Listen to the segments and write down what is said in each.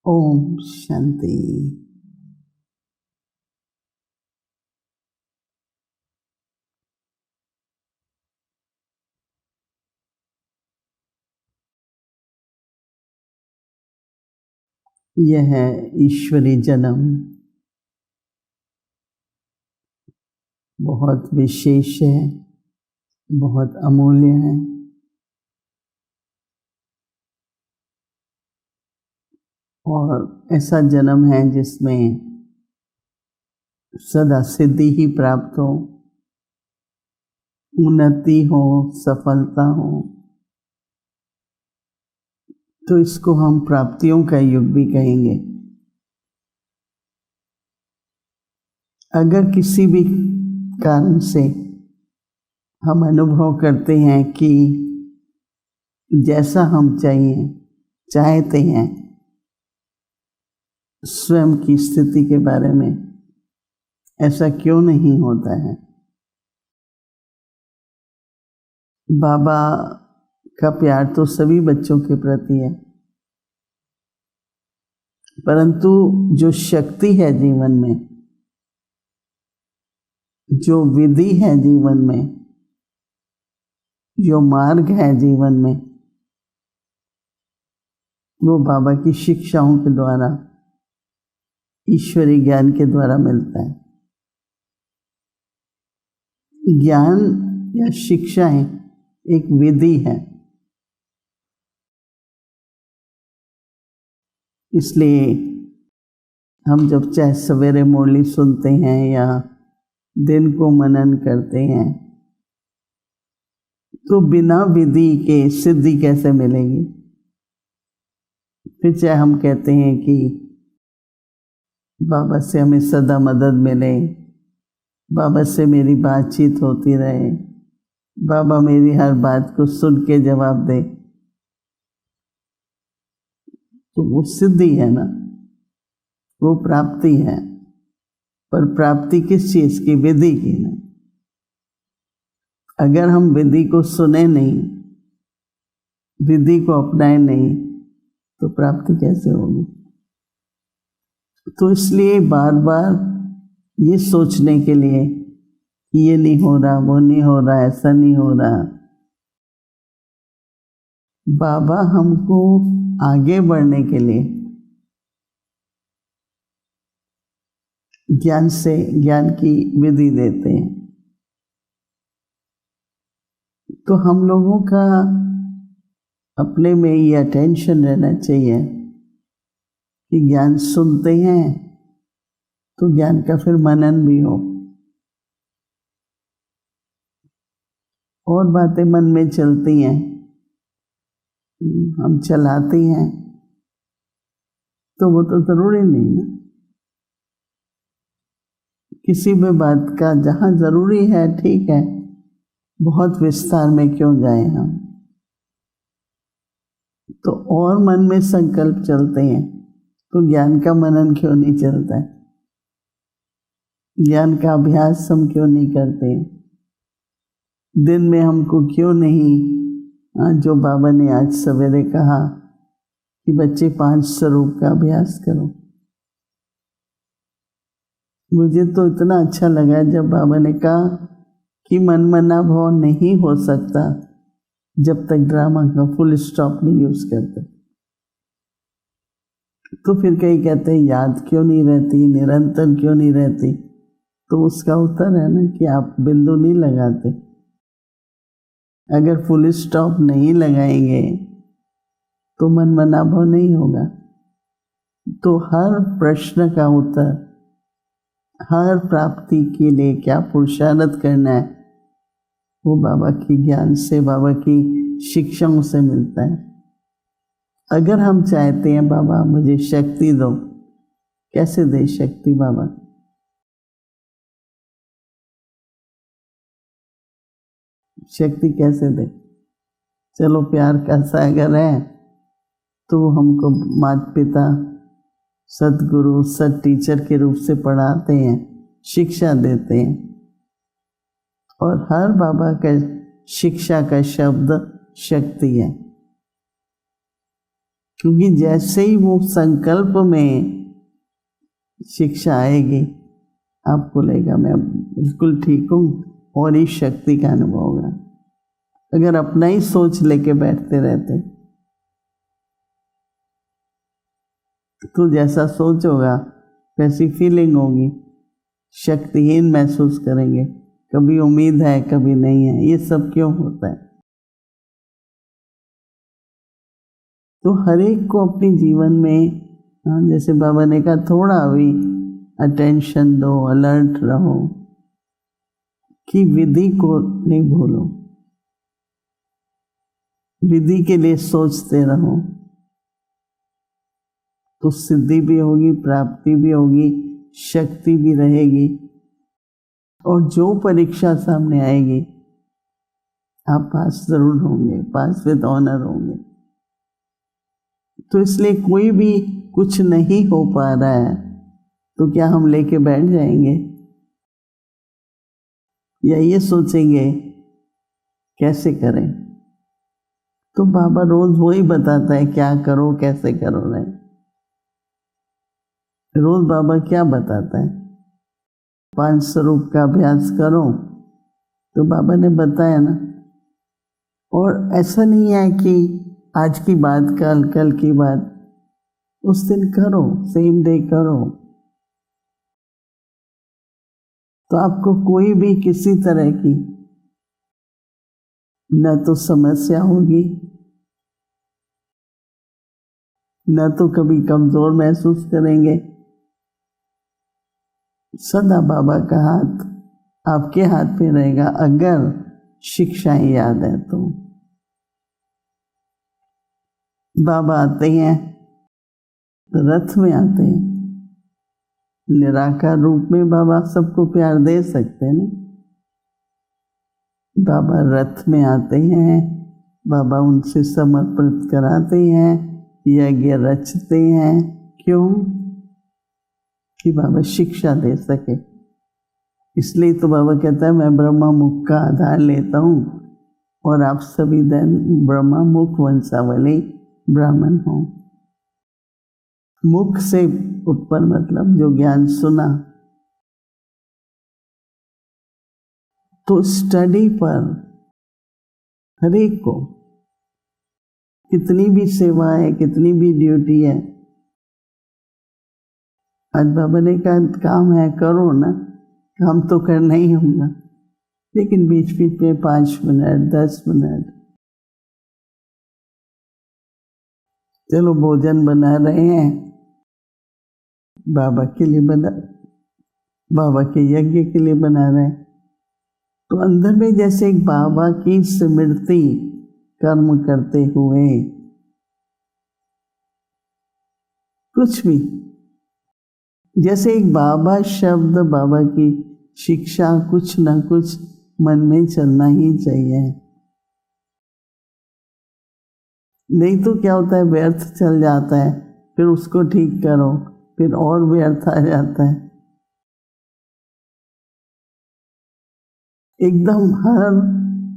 ओम शांति। यह है ईश्वरी जन्म, बहुत विशेष है, बहुत अमूल्य है। और ऐसा जन्म है जिसमें सदा सिद्धि ही प्राप्त हो, उन्नति हो, सफलता हो। तो इसको हम प्राप्तियों का युग भी कहेंगे। अगर किसी भी कारण से हम अनुभव करते हैं कि जैसा हम चाहते हैं स्वयं की स्थिति के बारे में, ऐसा क्यों नहीं होता है? बाबा का प्यार तो सभी बच्चों के प्रति है, परंतु जो शक्ति है जीवन में, जो विधि है जीवन में, जो मार्ग है जीवन में, वो बाबा की शिक्षाओं के द्वारा, ईश्वरी ज्ञान के द्वारा मिलता है। ज्ञान या शिक्षाएं एक विधि है, इसलिए हम जब चाहे सवेरे मुरली सुनते हैं या दिन को मनन करते हैं, तो बिना विधि के सिद्धि कैसे मिलेगी? फिर चाहे हम कहते हैं कि बाबा से हमें सदा मदद मिले, बाबा से मेरी बातचीत होती रहे, बाबा मेरी हर बात को सुन के जवाब दे, तो वो सिद्धि है ना, वो प्राप्ति है। पर प्राप्ति किस चीज़ की? विधि की ना। अगर हम विधि को सुने नहीं, विधि को अपनाए नहीं, तो प्राप्ति कैसे होगी? तो इसलिए बार बार ये सोचने के लिए कि ये नहीं हो रहा, वो नहीं हो रहा, ऐसा नहीं हो रहा, बाबा हमको आगे बढ़ने के लिए ज्ञान की विधि देते हैं। तो हम लोगों का अपने में ये अटेंशन रहना चाहिए कि ज्ञान सुनते हैं तो ज्ञान का फिर मनन भी हो, और बातें मन में चलती हैं, हम चलाते हैं, तो वो तो जरूरी नहीं ना। किसी भी बात का जहाँ जरूरी है ठीक है, बहुत विस्तार में क्यों जाएं हम? तो और मन में संकल्प चलते हैं, तो ज्ञान का मनन क्यों नहीं चलता है? ज्ञान का अभ्यास हम क्यों नहीं करते? दिन में हमको क्यों नहीं, जो बाबा ने आज सवेरे कहा कि बच्चे 5 स्वरूप का अभ्यास करो, मुझे तो इतना अच्छा लगा जब बाबा ने कहा कि मनमना भाव नहीं हो सकता जब तक ड्रामा का फुल स्टॉप नहीं यूज करते। तो फिर कई कहते हैं याद क्यों नहीं रहती, निरंतर क्यों नहीं रहती? तो उसका उत्तर है ना कि आप बिंदु नहीं लगाते। अगर फुल स्टॉप नहीं लगाएंगे तो मनमना भाव नहीं होगा। तो हर प्रश्न का उत्तर, हर प्राप्ति के लिए क्या पुरुषार्थ करना है, वो बाबा की ज्ञान से, बाबा की शिक्षाओं से मिलता है। अगर हम चाहते हैं बाबा मुझे शक्ति दो, कैसे दे शक्ति बाबा? शक्ति कैसे दे? चलो प्यार का सागर है तो हमको माता पिता, सदगुरु, सद टीचर के रूप से पढ़ाते हैं, शिक्षा देते हैं, और हर बाबा का शिक्षा का शब्द शक्ति है। क्योंकि जैसे ही वो संकल्प में शिक्षा आएगी, आपको लगेगा मैं बिल्कुल ठीक हूँ और इस शक्ति का अनुभव होगा। अगर अपना ही सोच लेके बैठते रहते तो जैसा सोच होगा वैसी फीलिंग होगी, शक्तिहीन महसूस करेंगे, कभी उम्मीद है कभी नहीं है। ये सब क्यों होता है? तो हर एक को अपने जीवन में, जैसे बाबा ने कहा, थोड़ा भी अटेंशन दो, अलर्ट रहो कि विधि को नहीं भूलो, विधि के लिए सोचते रहो तो सिद्धि भी होगी, प्राप्ति भी होगी, शक्ति भी रहेगी, और जो परीक्षा सामने आएगी आप पास जरूर होंगे, पास विद ऑनर होंगे। तो इसलिए कोई भी कुछ नहीं हो पा रहा है तो क्या हम लेके बैठ जाएंगे या ये सोचेंगे कैसे करें? तो बाबा रोज वही बताता है, क्या करो कैसे करो। नहीं, रोज बाबा क्या बताता है? 5 स्वरूप का अभ्यास करो, तो बाबा ने बताया ना। और ऐसा नहीं है कि आज की बात कल की बात, उस दिन करो, सेम डे करो, तो आपको कोई भी किसी तरह की न तो समस्या होगी, न तो कभी कमजोर महसूस करेंगे। सदा बाबा का हाथ आपके हाथ में रहेगा अगर शिक्षाएं याद है तो। बाबा आते हैं रथ में आते हैं, निराकार रूप में बाबा सबको प्यार दे सकते हैं। बाबा रथ में आते हैं, बाबा उनसे समर्पित कराते हैं, यज्ञ रचते हैं। क्यों? कि बाबा शिक्षा दे सके। इसलिए तो बाबा कहता है मैं ब्रह्मा मुख का आधार लेता हूँ और आप सभी ब्रह्मा मुख वंशावली ब्राह्मण हो। मुख से उत्पन्न मतलब जो ज्ञान सुना। तो स्टडी पर हर एक को कितनी भी सेवा है, कितनी भी ड्यूटी है, आज बाबा ने कहा काम है करो ना, काम तो करना ही होगा, लेकिन बीच बीच में 5 मिनट 10 मिनट चलो भोजन बना रहे हैं, बाबा के लिए बना, बाबा के यज्ञ के लिए बना रहे हैं, तो अंदर में जैसे एक बाबा की स्मृति कर्म करते हुए कुछ भी, जैसे एक बाबा शब्द, बाबा की शिक्षा, कुछ ना कुछ मन में चलना ही चाहिए। नहीं तो क्या होता है, व्यर्थ चल जाता है, फिर उसको ठीक करो, फिर और व्यर्थ आ जाता है। एकदम हर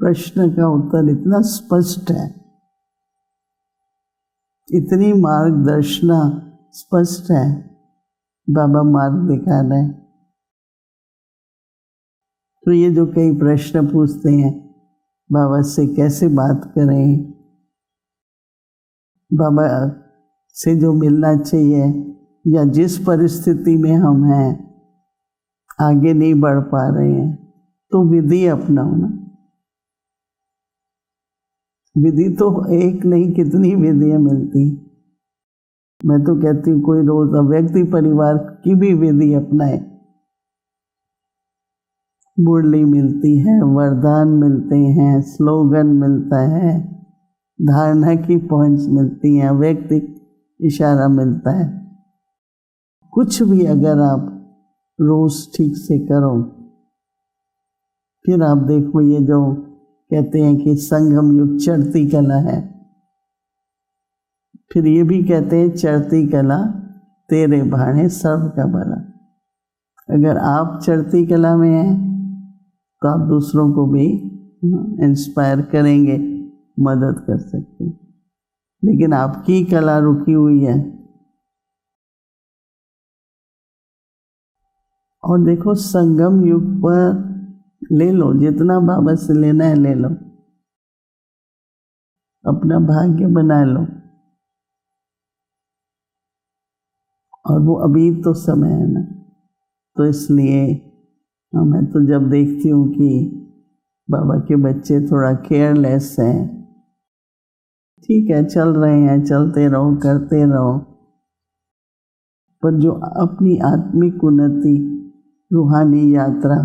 प्रश्न का उत्तर इतना स्पष्ट है, इतनी मार्गदर्शना स्पष्ट है, बाबा मार्ग दिखा रहे हैं। तो ये जो कई प्रश्न पूछते हैं बाबा से कैसे बात करें, बाबा से जो मिलना चाहिए, या जिस परिस्थिति में हम हैं आगे नहीं बढ़ पा रहे हैं, तो विधि अपनाओ ना। विधि तो एक नहीं कितनी विधियां मिलती। मैं तो कहती हूँ कोई रोज व्यक्ति परिवार की भी विधि अपनाए। मुरली मिलती है, वरदान मिलते हैं, स्लोगन मिलता है, धारणा की पॉइंट्स मिलती हैं, व्यक्ति इशारा मिलता है। कुछ भी अगर आप रोज ठीक से करो, फिर आप देखो ये जो कहते हैं कि संगम युग चढ़ती कला है, फिर ये भी कहते हैं चढ़ती कला तेरे भाणे सर्व का भला। अगर आप चढ़ती कला में हैं तो आप दूसरों को भी इंस्पायर करेंगे, मदद कर सकते हैं। लेकिन आपकी कला रुकी हुई है। और देखो, संगम युग पर ले लो, जितना बाबा से लेना है ले लो, अपना भाग्य बना लो। और वो अभी तो समय है ना, तो इसलिए मैं तो जब देखती हूँ कि बाबा के बच्चे थोड़ा केयरलेस हैं, ठीक है चल रहे हैं, चलते रहो, करते रहो, पर जो अपनी आत्मिक उन्नति, रूहानी यात्रा,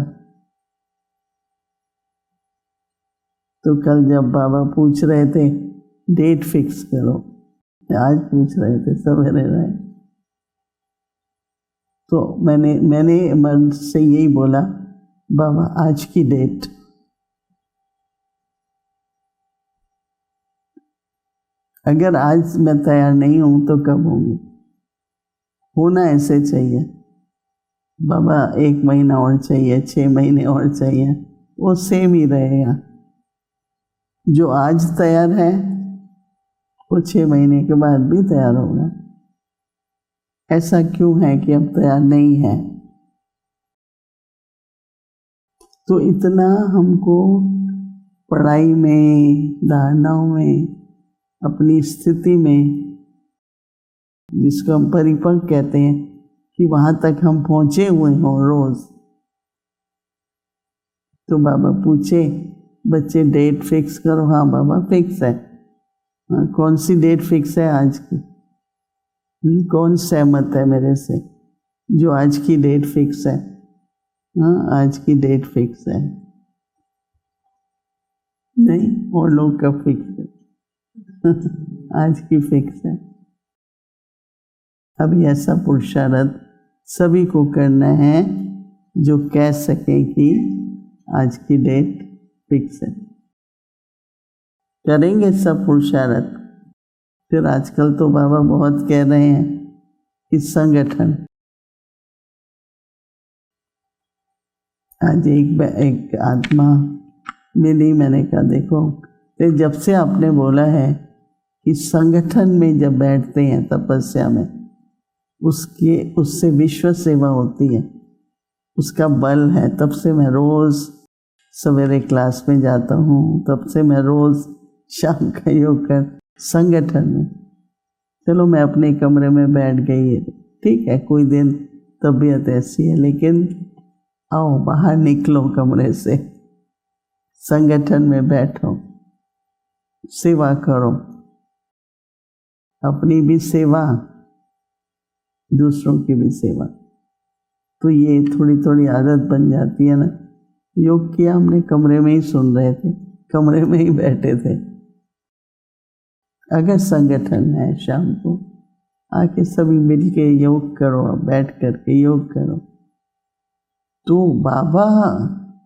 तो कल जब बाबा पूछ रहे थे डेट फिक्स करो, आज पूछ रहे थे सवेरे रहे, तो मैंने मन से यही बोला, बाबा आज की डेट। अगर आज मैं तैयार नहीं हूं तो कब होंगी? होना ऐसे चाहिए, बाबा 1 महीना और चाहिए, 6 महीने और चाहिए, वो सेम ही रहेगा। जो आज तैयार है वो 6 महीने के बाद भी तैयार होगा। ऐसा क्यों है कि अब तैयार नहीं है? तो इतना हमको पढ़ाई में, धारणाओं में, अपनी स्थिति में, जिसको हम परिपक्व कहते हैं, कि वहां तक हम पहुंचे हुए हों रोज। तो बाबा पूछे, बच्चे डेट फिक्स करो। हाँ बाबा फिक्स है। हाँ, कौन सी डेट फिक्स है आज की? कौन सहमत है मेरे से जो आज की डेट फिक्स है? हाँ आज की डेट फिक्स है। नहीं, और लोग कब फिक्स है? आज की फिक्स है। अभी ऐसा पुरुषार्थ सभी को करना है जो कह सके कि आज की डेट फिक्स है। करेंगे सब पुरुषार्थ। फिर आजकल तो बाबा बहुत कह रहे हैं कि संगठन। आज एक आत्मा मिली, मैंने कहा देखो, तो जब से आपने बोला है कि संगठन में जब बैठते हैं तपस्या में, उससे विश्व सेवा होती है, उसका बल है। तब से मैं रोज सवेरे क्लास में जाता हूँ, तब से मैं रोज शाम का योग कर संगठन में। चलो मैं अपने कमरे में बैठ गई, ठीक है, कोई दिन तबीयत ऐसी है, लेकिन आओ बाहर निकलो कमरे से, संगठन में बैठो, सेवा करो, अपनी भी सेवा, दूसरों की भी सेवा। तो ये थोड़ी थोड़ी आदत बन जाती है ना। योग किया हमने, कमरे में ही सुन रहे थे, कमरे में ही बैठे थे। अगर संगठन है, शाम को आके सभी मिलके योग करो, बैठ करके योग करो, तो बाबा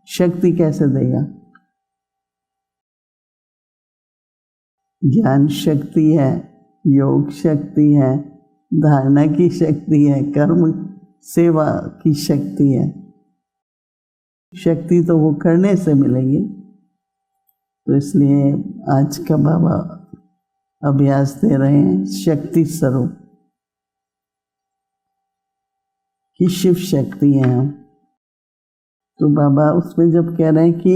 शक्ति कैसे देगा? ज्ञान शक्ति है, योग शक्ति है, धारणा की शक्ति है, कर्म सेवा की शक्ति है। शक्ति तो वो करने से मिलेगी। तो इसलिए आज का बाबा अभ्यास दे रहे हैं शक्ति स्वरूप की शिव शक्ति है हम। तो बाबा उसमें जब कह रहे हैं कि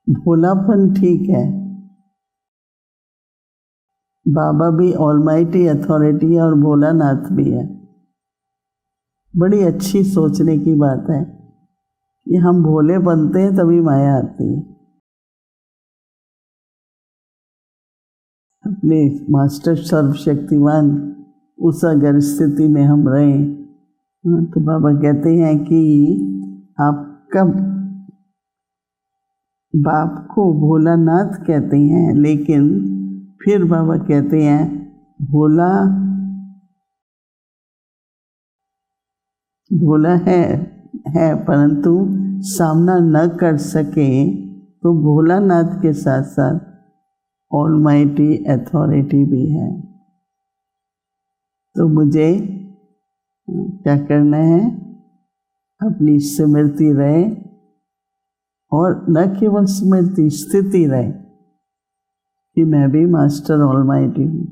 भोलापन ठीक है, बाबा भी ऑलमाइटी अथॉरिटी है और भोलानाथ भी है। बड़ी अच्छी सोचने की बात है कि हम भोले बनते हैं तभी माया आती है। अपने मास्टर सर्वशक्तिवान उस अगर स्थिति में हम रहें, तो बाबा कहते हैं कि आपका बाप को भोलानाथ कहते हैं, लेकिन फिर बाबा कहते हैं भोला है परंतु सामना न कर सके, तो भोलानाथ के साथ साथ ऑलमाइटी अथॉरिटी भी है। तो मुझे क्या करना है? अपनी स्मृति रहे, और न केवल स्मृति, स्थिति रहे कि मैं भी मास्टर ऑलमाइटी हूँ,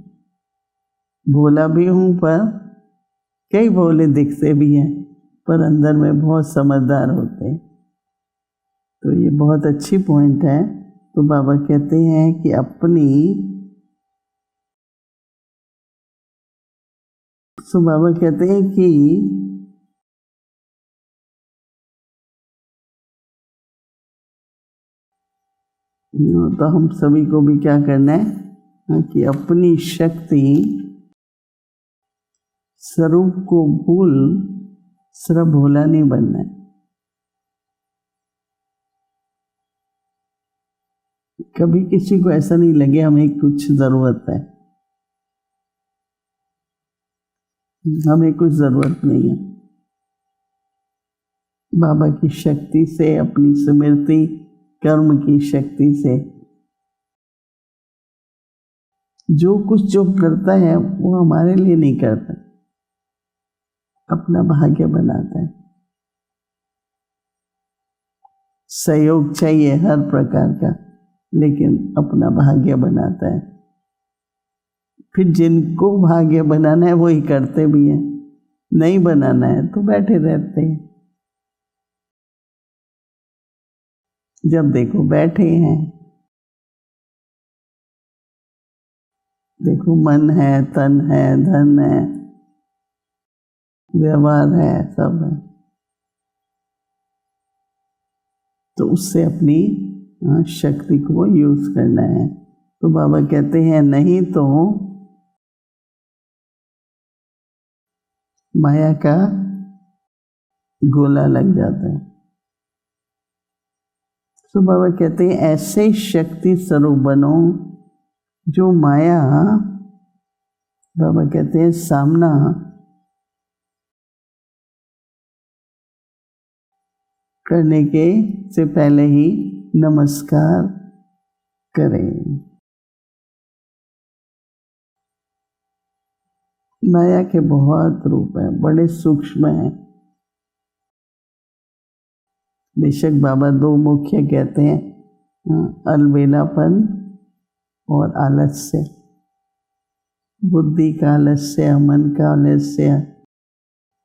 भोला भी हूँ, पर कई भोले दिखते भी हैं पर अंदर में बहुत समझदार होते हैं। तो ये बहुत अच्छी पॉइंट है। तो बाबा कहते हैं कि बाबा कहते हैं कि तो हम सभी को भी क्या करना है कि अपनी शक्ति स्वरूप को भूल सिर्फ भोला नहीं बनना है। कभी किसी को ऐसा नहीं लगे हमें कुछ जरूरत है, हमें कुछ जरूरत नहीं है। बाबा की शक्ति से, अपनी स्मृति कर्म की शक्ति से जो कुछ जो करता है वो हमारे लिए नहीं करता, अपना भाग्य बनाता है। सहयोग चाहिए हर प्रकार का, लेकिन अपना भाग्य बनाता है। फिर जिनको भाग्य बनाना है वही करते भी हैं, नहीं बनाना है तो बैठे रहते हैं। जब देखो बैठे हैं, देखो मन है, तन है, धन है, व्यवहार है, सब है, तो उससे अपनी शक्ति को यूज करना है। तो बाबा कहते हैं नहीं तो माया का गोला लग जाता है। तो बाबा कहते हैं ऐसे शक्ति स्वरूप बनो जो माया, बाबा कहते हैं सामना करने के से पहले ही नमस्कार करें। माया के बहुत रूप हैं, बड़े सूक्ष्म हैं। बेशक बाबा दो मुख्य कहते हैं, अलबेलापन और आलस्य, बुद्धि का आलस्य, मन का आलस्य,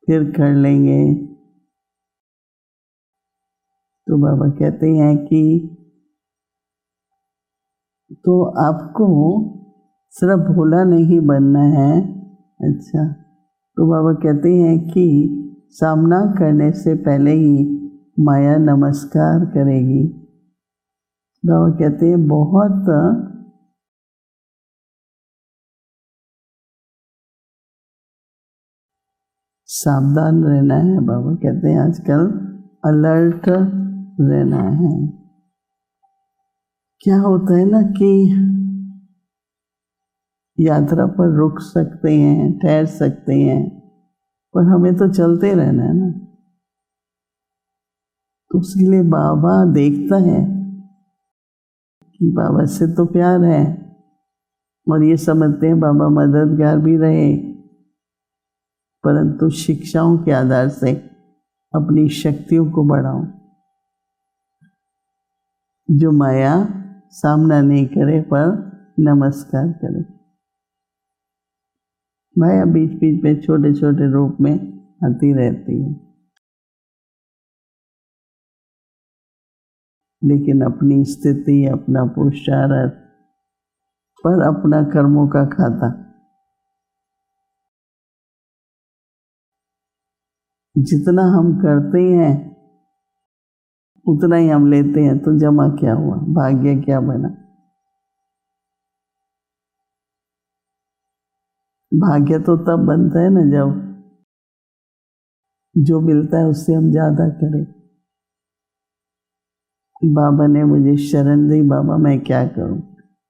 फिर कर लेंगे। तो बाबा कहते हैं कि तो आपको सिर्फ भोला नहीं बनना है। अच्छा, तो बाबा कहते हैं कि सामना करने से पहले ही माया नमस्कार करेगी। बाबा कहते हैं बहुत सावधान रहना है। बाबा कहते हैं आजकल अलर्ट रहना है। क्या होता है ना कि यात्रा पर रुक सकते हैं, ठहर सकते हैं, पर हमें तो चलते रहना है ना। तो उसके लिए बाबा देखता है कि बाबा से तो प्यार है और ये समझते हैं बाबा मददगार भी रहे, परंतु शिक्षाओं के आधार से अपनी शक्तियों को बढ़ाओ। जो माया सामना नहीं करे पर नमस्कार करे। माया बीच बीच में छोटे छोटे रूप में आती रहती है, लेकिन अपनी स्थिति, अपना पुरुषार्थ पर अपना कर्मों का खाता, जितना हम करते हैं उतना ही हम लेते हैं। तो जमा क्या हुआ, भाग्य क्या बना? भाग्य तो तब बनता है ना जब जो मिलता है उससे हम ज्यादा करें। बाबा ने मुझे शरण दी, बाबा मैं क्या करूं,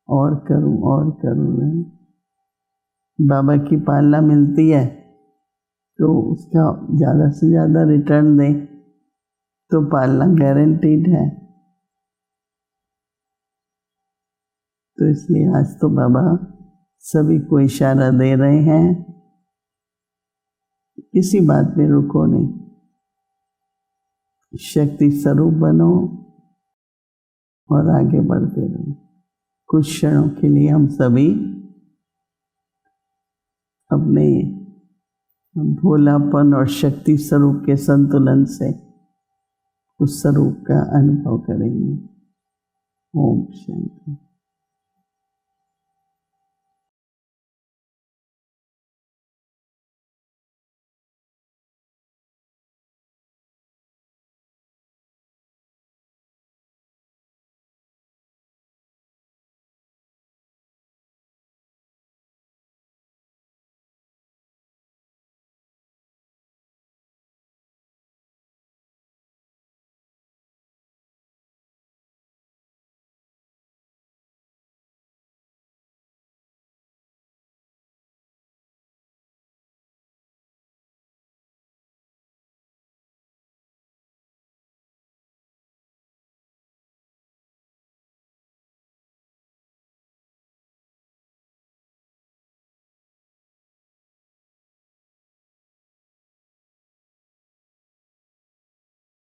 और करूं और करूं नहीं। बाबा की पालना मिलती है तो उसका ज़्यादा से ज़्यादा रिटर्न दें तो पालना गारंटीड है। तो इसलिए आज तो बाबा सभी को इशारा दे रहे हैं, किसी बात में रुको नहीं, शक्ति स्वरूप बनो और आगे बढ़ते रहो। कुछ क्षणों के लिए हम सभी अपने भोलापन और शक्ति स्वरूप के संतुलन से उस स्वरूप का अनुभव करेंगे। ओम शांति।